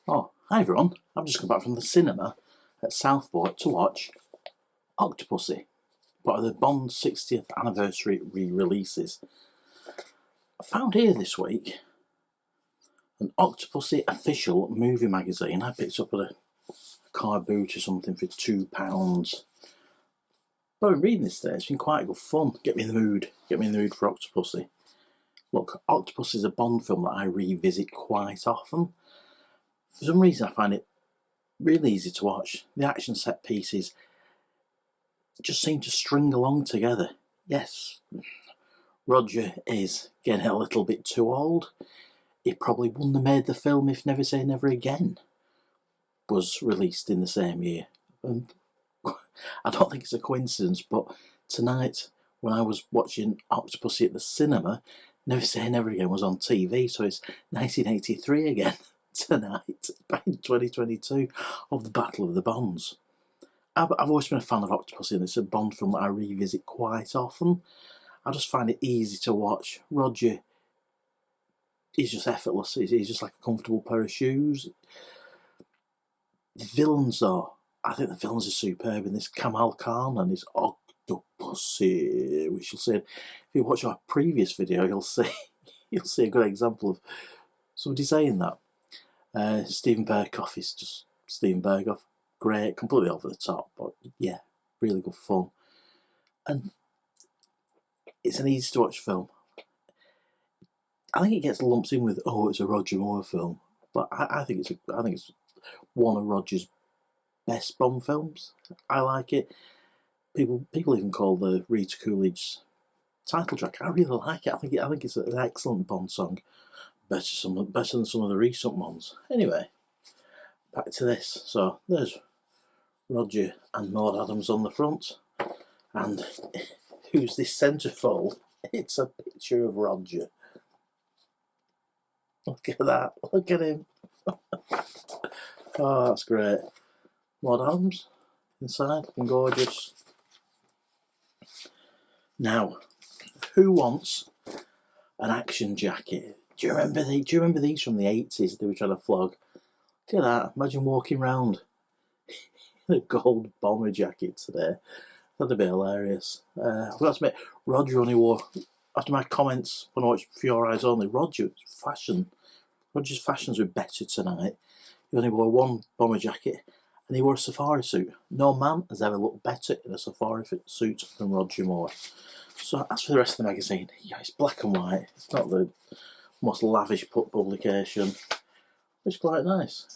Oh, hi everyone. I've just come back from the cinema at Southport to watch Octopussy, part of the Bond 60th anniversary re-releases. I found here this week an Octopussy official movie magazine. I picked up at a car boot or something for £2. But I'm reading this today, it's been quite good fun. Get me in the mood for Octopussy. Look, Octopussy is a Bond film that I revisit quite often. For some reason I find it really easy to watch. The action set pieces just seem to string along together. Yes, Roger is getting a little bit too old. He probably wouldn't have made the film if Never Say Never Again was released in the same year. And I don't think it's a coincidence, but tonight when I was watching Octopussy at the cinema, Never Say Never Again was on TV, so it's 1983 again tonight, back in 2022, of the Battle of the Bonds. I've always been a fan of Octopussy, and it's a Bond film that I revisit quite often. I just find it easy to watch. Roger is just effortless. He's just like a comfortable pair of shoes. The villains, though, I think the villains are superb in this. Kamal Khan and his Octopussy, which you'll see if you watch our previous video, you'll see a good example of somebody saying that. Stephen Berkoff is just Stephen Berkoff. Great, completely over the top, but yeah, really good fun. And it's an easy to watch film. I think it gets lumped in with, oh, it's a Roger Moore film, but I think it's one of Roger's best Bond films. I like it. People even call the Rita Coolidge's title track. I really like it. I think it's an excellent Bond song. Better than some of the recent ones. Anyway, back to this. So there's Roger and Maud Adams on the front, and who's this centrefold? It's a picture of Roger. Look at that. Look at him. Oh, that's great. Maud Adams inside, looking gorgeous. Now, who wants an action jacket? Do you remember these from the 80s they were trying to flog? Look at that. Imagine walking around in a gold bomber jacket today. That'd be hilarious. I forgot to admit, Roger only wore, after my comments when I watched For Your Eyes Only, Roger's fashions were better tonight. He only wore one bomber jacket and he wore a safari suit. No man has ever looked better in a safari suit than Roger Moore. So as for the rest of the magazine, yeah, it's black and white. It's not the most lavish publication. It's quite nice.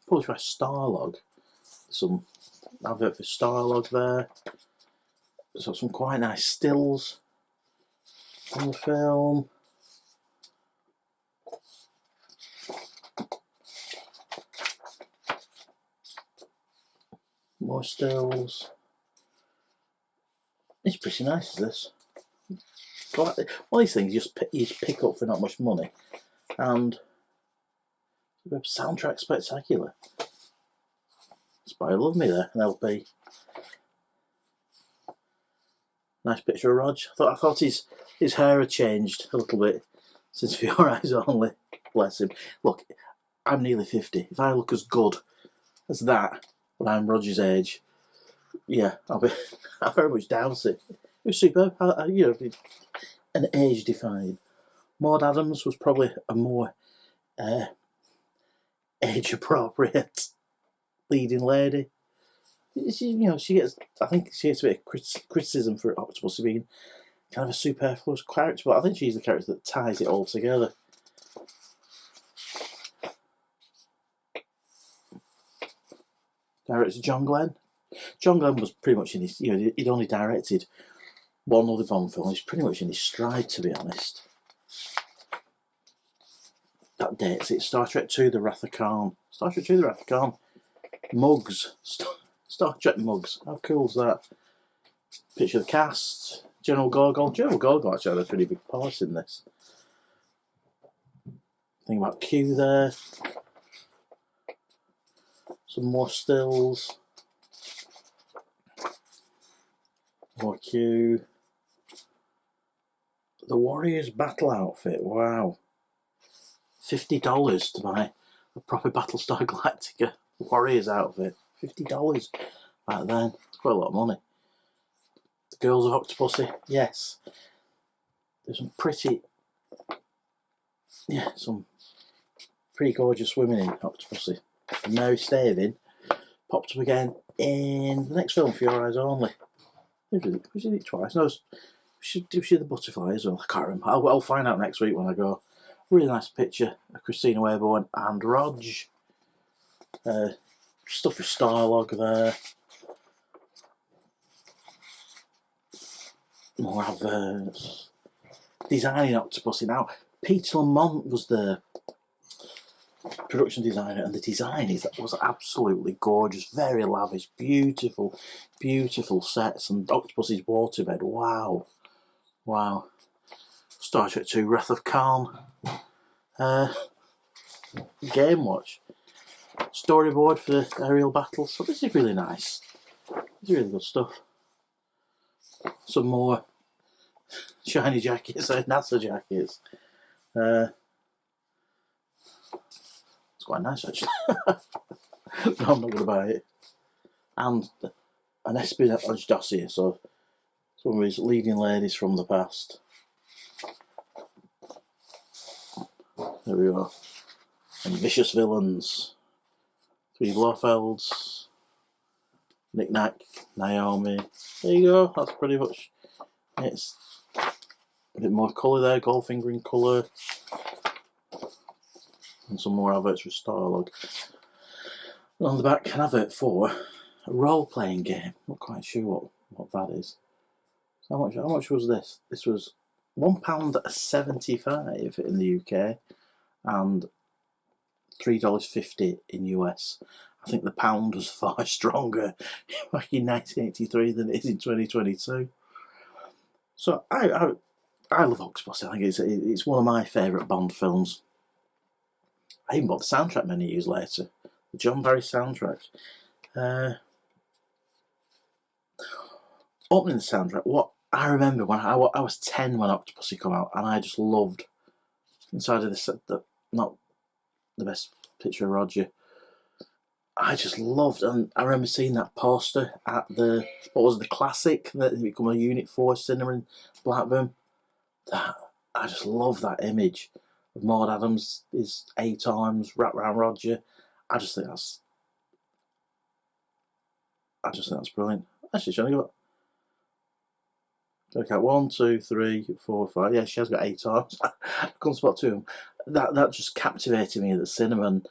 Published by Starlog. Some advert for Starlog there. So some quite nice stills on the film. More stills. It's pretty nice, is this? One of these things you just pick up for not much money, and the soundtrack spectacular. It's by Love Me there, an LP. Nice picture of Rog. I thought his hair had changed a little bit since For Your Eyes Only. Bless him. Look, I'm nearly 50. If I look as good as that when I'm Roger's age, yeah, I'm very much down to it. It was superb. An age-defying. Maud Adams was probably a more age-appropriate leading lady. She gets a bit of criticism for Octopussy being kind of a superfluous character, but I think she's the character that ties it all together. Director John Glenn. John Glenn was pretty much in his, he'd only directed one other Bond film. He's pretty much in his stride, to be honest. That dates it. Star Trek II, The Wrath of Khan. Star Trek II, The Wrath of Khan. Mugs. Star Trek mugs. How cool is that? Picture of the cast. General Gogol. General Gogol actually had a pretty big part in this. Think about Q there. Some more stills. More Q. The Warriors battle outfit. Wow. $50 to buy a proper Battlestar Galactica Warriors outfit. $50 back then. It's quite a lot of money. The Girls of Octopussy, yes. There's some pretty gorgeous women in Octopussy. And Mary Staving popped up again in the next film, For Your Eyes Only. We did it twice. No, she did the butterfly as well. I can't remember. I'll find out next week when I go. Really nice picture of Christina Wayborn and Rog. Stuff with Starlog there. More adverts. Designing Octopussy. Now, Peter Lamont was the production designer, and the design was absolutely gorgeous, very lavish, beautiful sets, and Octopussy's waterbed. Wow. Star Trek 2 Wrath of Khan. Game Watch. Storyboard for the aerial battles. So this is really nice. This is really good stuff. Some more shiny jackets, NASA jackets. It's quite nice actually. No, I'm not going to buy it. And an espionage dossier, so some of his leading ladies from the past. There we go. And Vicious Villains. 3 Blofelds. Knick Knack, Naomi. There you go, that's pretty much. It's a bit more colour there, Goldfinger in colour. And some more adverts with Starlog. And on the back, an advert for a role-playing game. Not quite sure what that is. So how much was this? This was £1.75 in the UK and $3.50 in US. I think the pound was far stronger back in 1983 than it is in 2022. So I love Octopussy. I think it's one of my favourite Bond films. I even bought the soundtrack many years later. The John Barry soundtrack. Opening the soundtrack, what I remember when I was 10 when Octopussy came out, and I just loved inside of the not the best picture of Roger. I just loved, and I remember seeing that poster at the classic that become a Unit 4 cinema in Blackburn. I just love that image of Maud Adams, his 8 arms wrapped around Roger. I just think that's brilliant. Actually, trying to go. Okay, 1, 2, 3, 4, 5. Yeah, she has got 8 arms. I couldn't spot 2 of them. That just captivated me at the cinema. And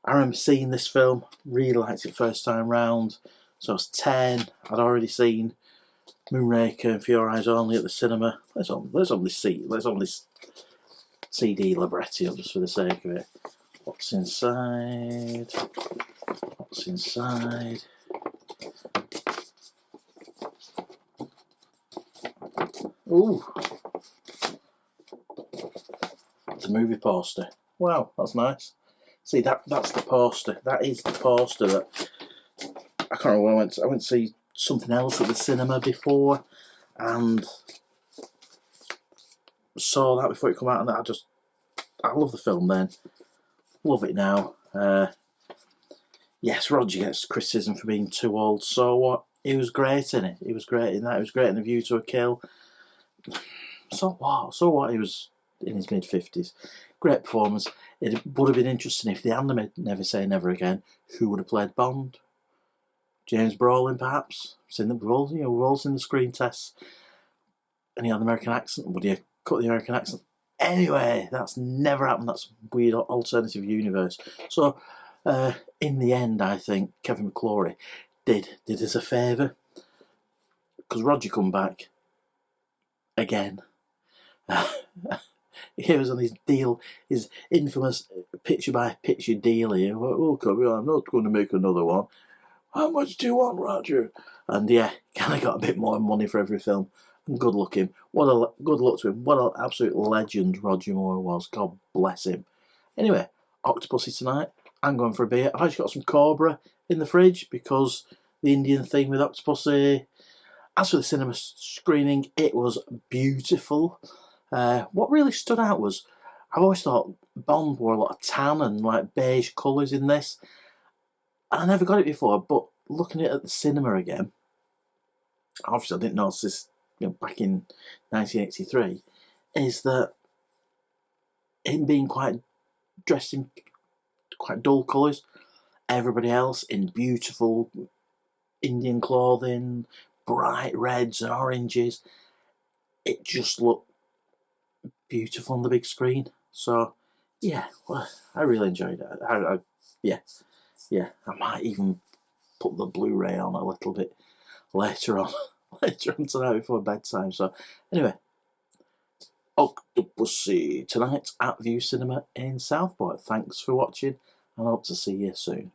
I remember seeing this film, really liked it first time round. So I was 10. I'd already seen Moonraker and For Your Eyes Only at the cinema. Let's on this CD libretti up just for the sake of it. What's inside? What's inside? Ooh. The movie poster. Wow, that's nice. See, that's the poster. That is the poster that I can't remember when I went to see something else at the cinema before and saw that before it came out, and I love the film then. Love it now. Yes, Roger gets criticism for being too old. So what? He was great in it. He was great in that. He was great in The View to a Kill. So what? So what? He was in his mid-50s. Great performance. It would have been interesting if they animated Never Say Never Again. Who would have played Bond? James Brolin, perhaps. We've all seen the screen tests. And he had an American accent. Would he have cut the American accent? Anyway, that's never happened. That's a weird alternative universe. So, in the end, I think Kevin McClory did us a favour, because Roger come back again. He was on his deal, his infamous picture-by-picture deal here. Oh, come on, I'm not going to make another one. How much do you want, Roger? And yeah, kind of got a bit more money for every film. And good luck him. Good luck to him. What an absolute legend Roger Moore was. God bless him. Anyway, Octopussy tonight. I'm going for a beer. I've actually got some Cobra in the fridge because the Indian thing with Octopussy. As for the cinema screening, it was beautiful. What really stood out was, I've always thought Bond wore a lot of tan and like beige colours in this. And I never got it before, but looking at it at the cinema again, obviously I didn't notice this back in 1983, is that him being quite dressed in quite dull colours, everybody else in beautiful Indian clothing, bright reds and oranges. It just looked beautiful on the big screen. So, yeah, well, I really enjoyed it. Yeah, I might even put the Blu-ray on a little bit later on, later on tonight before bedtime. So, anyway, Octopussy tonight at View Cinema in Southport. Thanks for watching, and I hope to see you soon.